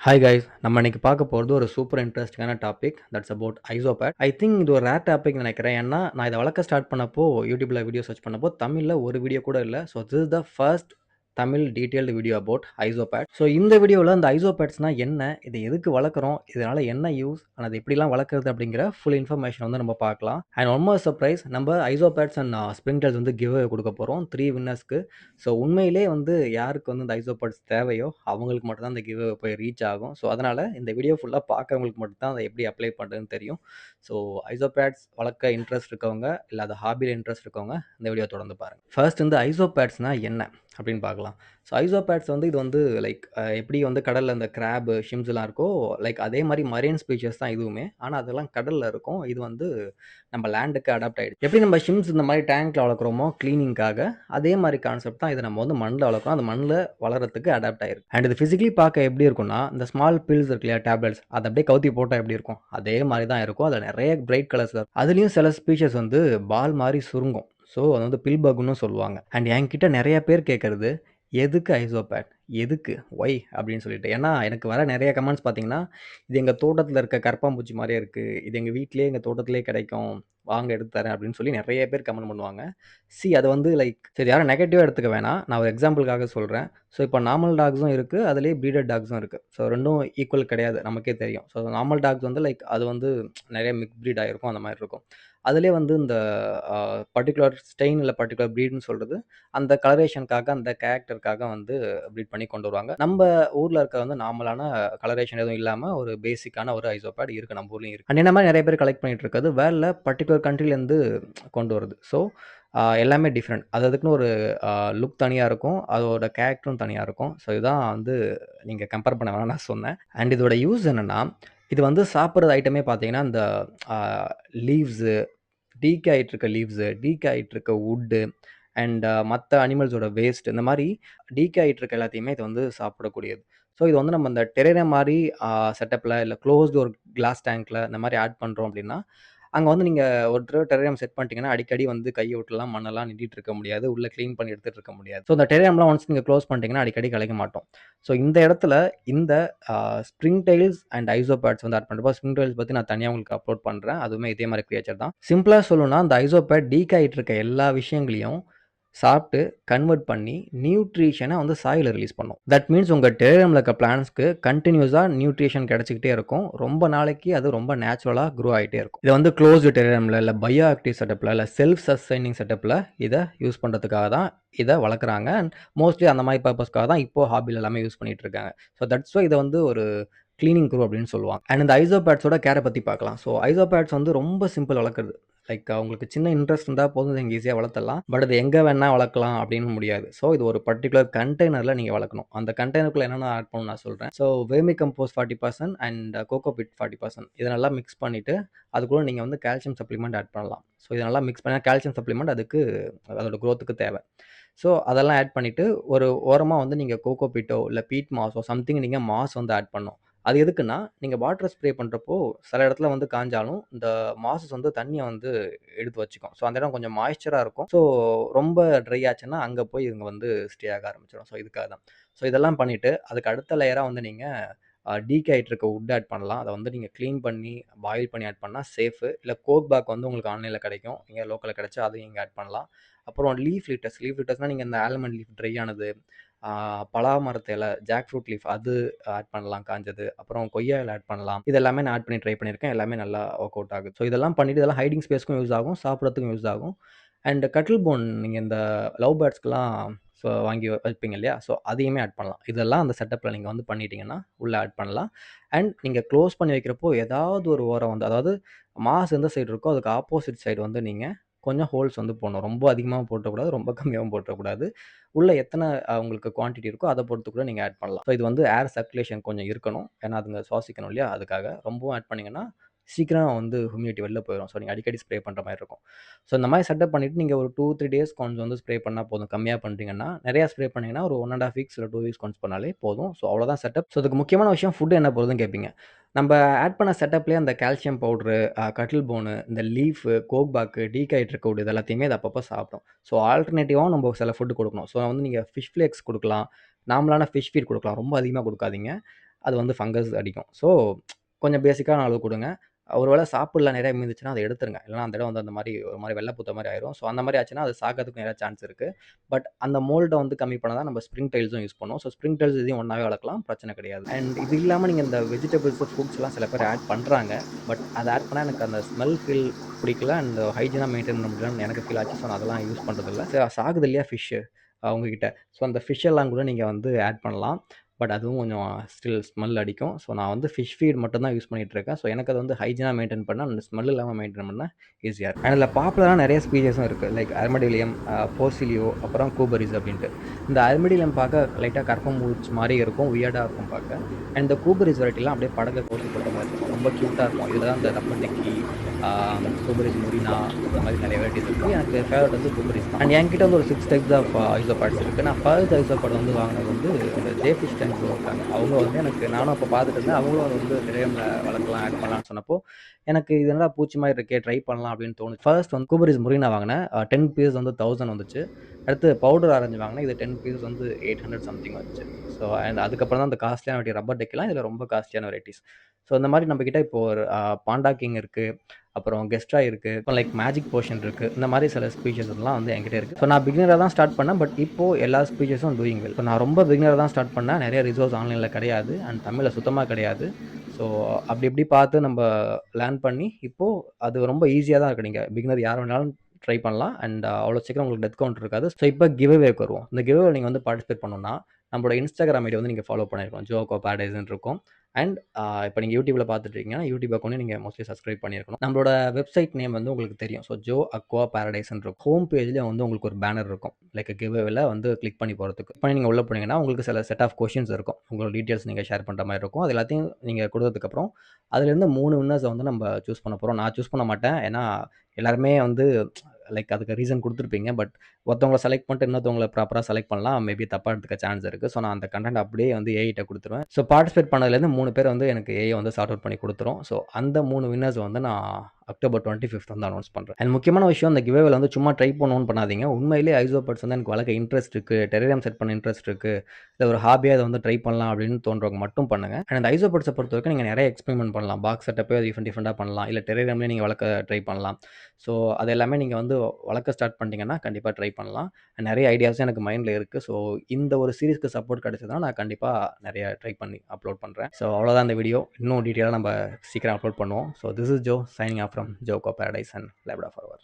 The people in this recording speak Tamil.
ஹாய் கைஸ், நம்ம இன்னைக்கு பார்க்க போகிறது ஒரு சூப்பர் இன்ட்ரெஸ்டிங்கான topic that's about isopod. I think இது ஒரு ரேர் டாபிக் நினைக்கிறேன். ஏன்னா நான் இதை வளர்க்க ஸ்டார்ட் பண்ணப்போ யூடியூப்ல வீடியோ சர்ச் பண்ணப்போ தமிழில் ஒரு வீடியோ கூட இல்லை. So this is the first Tamil detailed video about isopod. So இந்த வீடியோவில் அந்த ஐசோபேட்ஸ்னால் என்ன, இதை எதுக்கு வளர்க்குறோம், இதனால் என்ன யூஸ், அது எப்படிலாம் வளர்க்குறது அப்படிங்கிற ஃபுல் இன்ஃபர்மேஷன் வந்து நம்ம பார்க்கலாம். அண்ட் ஒன் மோர் சர்ப்ரைஸ், நம்ம ஐசோபேட்ஸ் அண்ட் ஸ்ப்ரிங்டல்ஸ் வந்து கிவ் கொடுக்க போகிறோம் 3 வின்னர்ஸ்க்கு. ஸோ உண்மையிலே வந்து யாருக்கு வந்து இந்த ஐசோபேட்ஸ் தேவையோ அவங்களுக்கு மட்டும் தான் இந்த கிவ் போய் ரீச் ஆகும். ஸோ அதனால் இந்த வீடியோ ஃபுல்லாக பார்க்குறவங்களுக்கு மட்டும் தான் அதை எப்படி அப்ளை பண்ணுறதுன்னு தெரியும். ஸோ ஐசோபேட்ஸ் வளர்க்க இன்ட்ரெஸ்ட் இருக்கவங்க, இல்லை அது ஹாபியில் இன்ட்ரெஸ்ட் இருக்கவங்க இந்த வீடியோ தொடர்ந்து பாருங்கள். ஃபர்ஸ்ட் இந்த ஐசோபேட்ஸ்னால் என்ன அப்படின்னு பார்க்கலாம். ஸோ ஐசோபேட்ஸ் வந்து இது வந்து லைக் எப்படி வந்து கடலில் இந்த கிராப் ஷிம்ஸ்லாம் இருக்கோ லைக் அதே மாதிரி மரீன் ஸ்பீஷஸ் தான் இதுவுமே. ஆனால் அதெல்லாம் கடலில் இருக்கும். இது வந்து நம்ம லேண்டுக்கு அடாப்ட் ஆகிடுச்சு. எப்படி நம்ம ஷிம்ஸ் இந்த மாதிரி டேங்க்ல வளர்க்குறோமோ கிளீனிங்காக, அதே மாதிரி கான்செப்ட் தான் இதை நம்ம வந்து மண்ணில் வளர்க்குறோம். அந்த மண்ணில் வளர்கிறதுக்கு அடாப்ட் ஆயிருக்கு. அண்ட் இது ஃபிசிக்கலி பார்க்க எப்படி இருக்கும்னா, இந்த ஸ்மால் பில்ஸ் இருக்கு இல்லையா, டேப்லெட்ஸ், அதை அப்படியே கவுத்தி போட்டால் எப்படி இருக்கும் அதே மாதிரி தான் இருக்கும். அதில் நிறைய பிரைட் கலர்ஸ் இருக்கும். அதுலேயும் சில ஸ்பீஷஸ் வந்து பால் மாதிரி சுருங்கும். ஸோ அது வந்து பில்பக்னு சொல்லுவாங்க. அண்ட் என்கிட்ட நிறைய பேர் கேட்குறது, எதுக்கு ஐசோபேட், எதுக்கு, ஒய் அப்படின்னு சொல்லிட்டு. ஏன்னா எனக்கு வர நிறைய கமெண்ட்ஸ் பார்த்தீங்கன்னா, இது எங்கள் தோட்டத்தில் இருக்க கரப்பாம்பூச்சி மாதிரியே இருக்குது, இது எங்கள் வீட்டிலேயே எங்கள் தோட்டத்திலே கிடைக்கும், வாங்க எடுத்து தரேன் அப்படின்னு சொல்லி நிறைய பேர் கமெண்ட் பண்ணுவாங்க. அது வந்து லைக் சரி, யாரும் நெகட்டிவாக எடுத்துக்க வேணாம். நான் ஒரு எக்ஸாம்பிளுக்காக சொல்கிறேன். ஸோ இப்போ நார்மல் டாக்ஸும் இருக்குது, அதுலேயே ப்ரீடட் டாக்ஸும் இருக்குது. ஸோ ரெண்டும் ஈக்குவல் கிடையாது, நமக்கே தெரியும். ஸோ நார்மல் டாக்ஸ் வந்து லைக் அது வந்து நிறைய மிக்ஸ் ப்ரீட் ஆகிருக்கும், அந்த மாதிரி இருக்கும். அதுலேயே வந்து இந்த பர்டிகுலர் ஸ்டெயின் இல்லை பர்டிகுலர் ப்ரீட்னு சொல்கிறது அந்த கலரேஷனுக்காக, அந்த கேரக்டருக்காக வந்து ப்ரீட் பண்ணி கொண்டு வருவாங்க. நம்ம ஊரில் இருக்க வந்து நார்மலான கலரேஷன் எதுவும் இல்லாமல் ஒரு பேசிக்கான ஒரு ஐசோபேட் இருக்குது, நம்ம ஊர்லேயும் இருக்குது. அண்ட் என்ன மாதிரி நிறைய பேர் கலெக்ட் பண்ணிட்டு இருக்கிறது வேற பர்டிகுலர் கண்ட்ரிலேருந்து கொண்டு வருது. ஸோ எல்லாமே டிஃப்ரெண்ட். அது அதுக்குன்னு ஒரு லுக் தனியாக இருக்கும், அதோட கேரக்டரும் தனியாக இருக்கும். ஸோ இதுதான் வந்து நீங்கள் கம்பேர் பண்ண வேணாம் நான் சொன்னேன். அண்ட் இதோட யூஸ் என்னென்னா, இது வந்து சாப்பிட்றது ஐட்டமே பார்த்தீங்கன்னா, இந்த லீவ்ஸு, டீகே ஆகிட்டு இருக்க லீவ்ஸு, டீகே ஆகிட்டு இருக்க வுட்டு அண்ட் மற்ற அனிமல்ஸோட வேஸ்ட், இந்த மாதிரி டீகே ஆகிட்டு இருக்க எல்லாத்தையுமே இது வந்து சாப்பிடக்கூடியது. ஸோ இது வந்து நம்ம இந்த டெரேரியம் மாதிரி செட்டப்பில் இல்லை க்ளோஸ்டு ஒரு கிளாஸ் டேங்க்கில் இந்த மாதிரி ஆட் பண்ணுறோம் அப்படின்னா, அங்கே வந்து நீங்கள் ஒரு தடவை டெரேரியம் செட் பண்ணிட்டீங்கன்னா அடிக்கடி வந்து கையை விட்டுலாம் மண்ணெல்லாம் நிட்டிட்டு இருக்க முடியாது, உள்ளே க்ளீன் பண்ணி எடுத்துகிட்டு இருக்க முடியாது. ஸோ இந்த டெரேரியம்லாம் ஒன்ஸ் நீங்கள் க்ளோஸ் பண்ணிட்டீங்கன்னா அடிக்கடி கலைக்க மாட்டோம். ஸோ இந்த இடத்துல இந்த ஸ்ப்ரிங் டெயில்ஸ் அண்ட் ஐசோபேட்ஸ் வந்து ஆட் பண்ணுறப்போ, ஸ்ப்ரிங் டெயில்ஸ் பற்றி நான் தனியாக உங்களுக்கு அப்லோட் பண்ணுறேன். அதுவுமே இதே மாதிரி கிரியேச்சர் தான். சிம்பிளாக சொல்லணும்னா, அந்த ஐசோபேட் டீக் ஆகிட்டு இருக்க எல்லா விஷயங்களையும் சாப்பிட்டு கன்வெர்ட் பண்ணி நியூட்ரிஷனை வந்து சாயில ரிலீஸ் பண்ணும். தட் மீன்ஸ் உங்கள் டெரேரியமில் இருக்க பிளான்ஸ்க்கு கண்டினியூஸாக நியூட்ரிஷன் கிடச்சிக்கிட்டே இருக்கும். ரொம்ப நாளைக்கு அது ரொம்ப நேச்சுரலாக க்ரோ ஆகிட்டே இருக்கும். இதை வந்து க்ளோஸ்டு டெரேரியமில் இல்லை பயோ ஆக்டிவ் செட்டப்பில் இல்லை செல்ஃப் சஸ்டைனிங் செட்டப்பில் இதை யூஸ் பண்ணுறதுக்காக தான் இதை வளர்க்குறாங்க. அண்ட் மோஸ்ட்லி அந்த மாதிரி பர்பஸ்க்காக தான் இப்போ ஹாபியில் எல்லாமே யூஸ் பண்ணிட்டு இருக்காங்க. ஸோ தட்ஸ் வை இதை வந்து ஒரு கிளீனிங் குரூ அப்படின்னு சொல்லுவாங்க. அண்ட் இந்த ஐசோபேட்ஸோட கேரை பற்றி பார்க்கலாம். ஸோ ஐசோபேட்ஸ் வந்து ரொம்ப சிம்பிள் வளர்க்குறது. லைக் உங்களுக்கு சின்ன இன்ட்ரெஸ்ட் இருந்தால் போதும், நீங்கள் ஈஸியாக வளர்த்தலாம். பட் அது எங்கே வேணால் வளர்க்கலாம் அப்படின்னு முடியாது. ஸோ இது ஒரு பர்டிகுலர் கண்டெய்னரில் நீங்கள் வளர்க்கணும். அந்த கண்டெய்னருக்குள்ள என்னென்ன ஆட் பண்ணணும் நான் சொல்கிறேன். So vermicompost 40% and cocopeat 40%, இதை நல்லா மிக்ஸ் பண்ணிவிட்டு அதுக்குள்ள நீங்கள் வந்து கால்சியம் சப்ளிமெண்ட் ஆட் பண்ணலாம். ஸோ இதை நல்லா மிக்ஸ் பண்ணால் கால்சியம் சப்ளிமெண்ட் அதுக்கு அதோட க்ரோத்துக்கு தேவை. ஸோ அதெல்லாம் ஆட் பண்ணிவிட்டு ஒரு ஓரமாக வந்து நீங்கள் கோகோபிட்டோ இல்லை பீட் மாஸோ சம்திங் நீங்கள் மாஸ் வந்து ஆட் பண்ணணும். அது எதுக்குன்னா, நீங்கள் வாட்டர் ஸ்ப்ரே பண்ணுறப்போ சில இடத்துல வந்து காஞ்சாலும் இந்த மாசஸ் வந்து தண்ணியை வந்து எடுத்து வச்சுக்கும். ஸோ அந்த இடம் கொஞ்சம் மாய்ஸ்சராக இருக்கும். ஸோ ரொம்ப ட்ரை ஆச்சுன்னா அங்கே போய் இவங்க வந்து ஸ்டே ஆக ஆரம்பிச்சிடும். ஸோ இதுக்காக தான். ஸோ இதெல்லாம் பண்ணிவிட்டு அதுக்கு அடுத்த லேயராக வந்து நீங்கள் டீகே ஆகிட்டு இருக்க வுட் ஆட் பண்ணலாம். அதை வந்து நீங்கள் க்ளீன் பண்ணி பாயில் பண்ணி ஆட் பண்ணால் சேஃபு. இல்லை கோக் பேக் வந்து உங்களுக்கு ஆன்லைனில் கிடைக்கும், இங்கே லோக்கலில் கிடைச்சா அதையும் இங்கே ஆட் பண்ணலாம். அப்புறம் லீஃப் லிட்டர்ஸ்னால் நீங்கள் இந்த ஆல்மண்ட் லீஃப் ட்ரை ஆனது, பலா மரத்து இலை, ஜாக் ஃப்ரூட் லீஃப் அது ஆட் பண்ணலாம் காஞ்சது. அப்புறம் கொய்யா இலை ஆட் பண்ணலாம். இது எல்லாமே நான் ஆட் பண்ணி ட்ரை பண்ணியிருக்கேன். எல்லாமே நல்லா ஒர்க் அவுட் ஆகுது. ஸோ இதெல்லாம் பண்ணிவிட்டு இதெல்லாம் ஹைடிங் ஸ்பேஸ்க்கும் யூஸ் ஆகும், சாப்பிட்றதுக்கும் யூஸ் ஆகும். அண்ட் கட்டில் போன் நீங்கள் இந்த லவ் பேர்ட்ஸ்க்கெலாம் ஸோ வாங்கி வைப்பீங்க இல்லையா, ஸோ அதையுமே ஆட் பண்ணலாம். இதெல்லாம் அந்த செட்டப்பில் நீங்கள் வந்து பண்ணிட்டீங்கன்னா உள்ளே ஆட் பண்ணலாம். அண்ட் நீங்கள் க்ளோஸ் பண்ணி வைக்கிறப்போ ஏதாவது ஒரு ஓரம் வந்து, அதாவது மாஸ் எந்த சைடு இருக்கோ அதுக்கு ஆப்போசிட் சைடு வந்து நீங்கள் கொஞ்சம் ஹோல்ஸ் வந்து போடணும். ரொம்ப அதிகமாகவும் போட்டக்கூடாது, ரொம்ப கம்மியாகவும் போட்டக்கூடாது. உள்ள எத்தனை உங்களுக்கு குவான்டிட்டி இருக்கோ அதை பொறுத்து கூட நீங்கள் ஆட் பண்ணலாம். ஸோ இது வந்து ஏர் சர்க்குலேஷன் கொஞ்சம் இருக்கணும், ஏன்னா அதுங்க சுவாசிக்கணும் இல்லையா, அதுக்காக. ரொம்பவும் ஆட் பண்ணிங்கன்னா சீக்கிரம் வந்து ஹியூமிடிட்டி வெளில போயிடும். ஸோ நீங்கள் அடிக்கடி ஸ்ப்ரே பண்ணுற மாதிரி இருக்கும். ஸோ இந்த மாதிரி செட்டப் பண்ணிவிட்டு நீங்கள் ஒரு 2-3 டேஸ் கொஞ்சம் வந்து ஸ்ப்ரே பண்ணால் போதும். கம்மியாக பண்ணுறீங்கன்னா, நிறையா ஸ்ப்ரே பண்ணிங்கன்னா ஒரு 1½ வீக்ஸ் இல்லை 2 வீக்ஸ் கொஞ்சம் பண்ணாலே போதும். ஸோ அவ்வளோதான் செட்டப். ஸோ அதுக்கு முக்கியமான விஷயம் ஃபுட் என்ன போகுதுன்னு கேட்பீங்க. நம்ம ஆட் பண்ண செட்டப்லேயே அந்த கால்சியம் பவுட்ரு, கட்டில் போனு, இந்த லீஃபு, கோக் பேக்கு, டீகாய்ட் இருக்க வுட், இது எல்லாத்தையுமே இது அப்பப்போ சாப்பிடும். ஸோ ஆல்டர்னேட்டிவாகவும் நம்ம சில ஃபுட்டு கொடுக்கணும். ஸோ வந்து நீங்கள் ஃபிஷ் ஃப்ளேக்ஸ் கொடுக்கலாம், நார்மலான ஃபிஷ் ஃபீட் கொடுக்கலாம். ரொம்ப அதிகமாக கொடுக்காதீங்க. அது வந்து ஃபங்கஸ் அடிக்கும். ஸோ கொஞ்சம் பேசிக்கான அளவு கொடுங்க. ஒரு வேளை சாப்பிடல நிறைய மீந்துச்சுன்னா அதை எடுத்துருங்க. இல்லைனா அந்த இடம் வந்து அந்த மாதிரி ஒரு மாதிரி வெள்ளை பூத்த மாதிரி ஆயிரும். ஸோ அந்த மாதிரி ஆச்சுன்னா அது சாகிறதுக்கு நிறைய சான்ஸ் இருக்குது. பட் அந்த மோல்டை வந்து கம்மி பண்ண தான் நம்ம ஸ்ப்ரிங் டைல்ஸும் யூஸ் பண்ணுவோம். ஸோ ஸ்ப்ரிங் டைல்ஸ் இதையும் ஒன்றாவே வளர்க்கலாம், பிரச்சனை கிடையாது. அண்ட் இது இல்லாமல் நீங்கள் இந்த வெஜிடபிள்ஸ் ஃப்ரூட்ஸ்லாம் சில பேர் ஆட் பண்ணுறாங்க. பட் அதை ஆட் பண்ணால் எனக்கு அந்த ஸ்மெல் ஃபீல் பிடிக்கல. அண்ட் ஹைஜீனாக மெயின்டைன் பண்ண முடியலன்னு எனக்கு ஃபீல் ஆச்சு. ஸோ நான் அதெல்லாம் யூஸ் பண்ணுறதில்ல. சாகுது இல்லையா ஃபிஷ்ஷு அவங்கக்கிட்ட, ஸோ அந்த ஃபிஷ் எல்லாம் கூட நீங்கள் வந்து ஆட் பண்ணலாம். பட் அதுவும் கொஞ்சம் ஸ்டில் ஸ்மெல் அடிக்கும். ஸோ நான் வந்து ஃபிஷ் ஃபீட் மட்டும் தான் யூஸ் பண்ணிகிட்ருக்கேன். ஸோ எனக்கு அது வந்து ஹைஜீனாக மெயின்டைன் பண்ண, அந்த ஸ்மெல் இல்லாமல் மெயின்டைன் பண்ண ஈஸியாக இருக்கும். அண்ட் அதில் பாப்புலரான நிறைய ஸ்பீஷஸும் இருக்குது. லைக் அர்மடிலியம், போர்சிலியோ, அப்புறம் கூபரிஸ் அப்படின்ட்டு. இந்த அர்மடிலியம் பார்க்க லைட்டாக கற்பம்பூச்சி மாதிரி இருக்கும், வியர்டாக இருக்கும் பார்க்க. அண்ட் இந்த கூபரிஸ் வெரைட்டிலாம் அப்படியே படகை கோர்த்து போட்ட மாதிரி இருக்கும், ரொம்ப க்யூட்டாக இருக்கும். இதில் தான் இந்த ரப்பர் டெக்கி, கூபரிஸ் முரினா, இந்த மாதிரி நிறைய வெரைட்டிஸ் இருக்குது. எனக்கு ஃபேவரட் வந்து கூபரிஸ் தான். அண்ட் என்கிட்ட வந்து ஒரு 6 டைப்ஸ் ஆஃப் ஐசோபாட்ஸ் இருக்குது. நான் ஃபர்ஸ்ட் ஐசோபாட் வந்து வாங்கினது வந்து இந்த ஜேஃபிஷ் டைம் இருக்காங்க. அவங்க வந்து எனக்கு, நானும் அப்போ பார்த்துட்டு இருந்தேன், அவங்களும் அது வந்து தெரியாமல் வளர்க்கலாம், ஆட் பண்ணலான்னு சொன்னப்போ எனக்கு இது என்னடா பூச்சி மாதிரி இருக்கே, ட்ரை பண்ணலாம் அப்படின்னு தோணுச்சு. ஃபர்ஸ்ட் வந்து கூபரிஸ் முரினா வாங்கினேன். 10 பீஸ் வந்து 1000 வந்துச்சு. அடுத்து பவுடர் ஆரஞ்சு வாங்கினேன். இது 10 பீஸ் வந்து 800 சம்திங் வந்துச்சு. ஸோ அண்ட் அதுக்கப்புறம் தான் அந்த காஸ்ட்லியான வெரைட்டி ரப்பர் டெக்கெலாம் இதில் ரொம்ப காஸ்ட்லியான வெரைட்டிஸ். ஸோ இந்த மாதிரி நம்மக்கிட்ட இப்போ ஒரு பாண்டா கிங் இருக்குது, அப்புறம் கெஸ்ட்ரா இருக்குது, இப்போ லைக் மேஜிக் போர்ஷன் இருக்குது. இந்த மாதிரி சில ஸ்பீஷஸ் எல்லாம் வந்து என்கிட்ட இருக்குது. ஸோ நான் பிகினராக தான் ஸ்டார்ட் பண்ணேன். பட் இப்போது எல்லா ஸ்பீஷஸும் டூயிங் வெல். ஸோ நான் ரொம்ப பிகினராக தான் ஸ்டார்ட் பண்ணேன். நிறைய ரிசோர்ஸ் ஆன்லைனில் கிடையாது, அண்ட் தமிழில் சுத்தமாக கிடையாது. ஸோ அப்படி இப்படி பார்த்து நம்ம லேர்ன் பண்ணி இப்போது அது ரொம்ப ஈஸியாக தான் இருக்குது. நீங்கள் பிகினர் யார் வேணாலும் ட்ரை பண்ணலாம். அண்ட் அவ்வளோ சீக்கிரம் உங்களுக்கு டெத் கவுண்ட் இருக்காது. ஸோ இப்போ கிவ்அவேக்கு வருவோம். இந்த கிவ்அவே நீங்கள் வந்து பார்ட்டிசிபேட் பண்ணணும்னா நம்மளோட இன்ஸ்டாகிராம் ஐடி வந்து நீங்கள் ஃபாலோ பண்ணியிருக்கணும். ஜோகோ பேரடைஸ்ன்னு இருக்கும். அண்ட் இப்போ நீங்கள் யூடியூப்ல பார்த்துட்டு இருக்கீங்கன்னா யூடியூப் அக்கௌண்ட்டையும் நீங்கள் மோஸ்ட்லி சப்ஸ்கிரைப் பண்ணியிருக்கணும். நம்மளோட வெப்சைட் நேம் வந்து உங்களுக்கு தெரியும். ஸோ ஜோ அக்வா பேரடைஸ்ன்னு இருக்கும். ஹோம் பேஜ்லேயே வந்து உங்களுக்கு ஒரு பேனர் இருக்கும், லைக் கிவ்அவேல வந்து கிளிக் பண்ணி போகிறதுக்கு. இப்போ நீங்கள் உள்ளே போனீங்கன்னா உங்களுக்கு சில செட் ஆஃப் கொஷின்ஸ் இருக்கும். உங்களோட டீட்டெயில்ஸ் நீங்கள் ஷேர் பண்ணுற மாதிரி இருக்கும். அது எல்லாத்தையும் நீங்கள் கொடுத்ததுக்கப்புறம் அதுலேருந்து 3 வின்னர்ஸை வந்து நம்ம சூஸ் பண்ண போகிறோம். நான் சூஸ் பண்ண மாட்டேன், ஏன்னா எல்லாருமே வந்து லைக் அதுக்கு ரீசன் கொடுத்துருப்பீங்க. பட் ஒருத்தவங்களை செலக்ட் பண்ணிட்டு இன்னொருத்தவங்களை ப்ராப்பராக செலக்ட் பண்ணலாம், மேபி தப்பாக எடுத்துக்க சான்ஸ் இருக்குது. ஸோ நான் அந்த கண்டென்ட் அப்படியே வந்து ஏஐட்ட கொடுத்துருவேன். ஸோ பார்ட்டிசிபேட் பண்ணதுலேருந்து 3 பேர் வந்து எனக்கு ஏஐ வந்து சார்ட் அவுட் பண்ணி கொடுத்துரும். ஸோ அந்த 3 வின்னர்ஸ் வந்து நான் அக்டோபர் 25 வந்து அனௌன்ஸ் பண்ணுறேன். அண்ட் முக்கியமான விஷயம், அந்த கிவ்அவேல வந்து சும்மா ட்ரை பண்ணணும்னு பண்ணாதீங்க. உண்மையிலேயே ஐசோபாட்ஸ் வந்து எனக்கு வளர்க்க இன்ட்ரெஸ்ட் இருக்குது, டெரரியம் செட் பண்ண இன்ட்ரெஸ்ட் இருக்குது, இல்லை ஒரு ஹாபியாக அதை வந்து ட்ரை பண்ணலாம் அப்படின்னு தோன்றவங்க மட்டும் பண்ணுங்கள். அண்ட் அந்த ஐசோபாட்ஸை பொறுத்த வரைக்கும் நீங்கள் நிறைய எக்ஸ்பெரிமெண்ட் பண்ணலாம். பாக்ஸ் செட்டப்பே டிஃப்ரெண்டாக பண்ணலாம், இல்லை டெரரியம்லேயே நீங்கள் வளர்க்க ட்ரை பண்ணலாம். ஸோ அது எல்லாமே நீங்கள் வந்து வளர்க்க ஸ்டார்ட் பண்ணிட்டீங்கன்னா கண்டிப்பாக ட்ரை பண்ணலாம். நிறைய ஐடியாஸும் எனக்கு மைண்டில் இருக்குது. ஸோ இந்த ஒரு சீரிஸ்க்கு சப்போர்ட் கிடைச்சதுன்னா நான் கண்டிப்பாக நிறைய ட்ரை பண்ணி அப்லோட் பண்ணுறேன். ஸோ அவ்வளோதான் இந்த வீடியோ. இன்னும் டீட்டெயிலாக நம்ம சீக்கிரம் அப்லோட் பண்ணுவோம். So this is Jo signing off from Joco Paradise and லேப்டா ஃபார்வர்.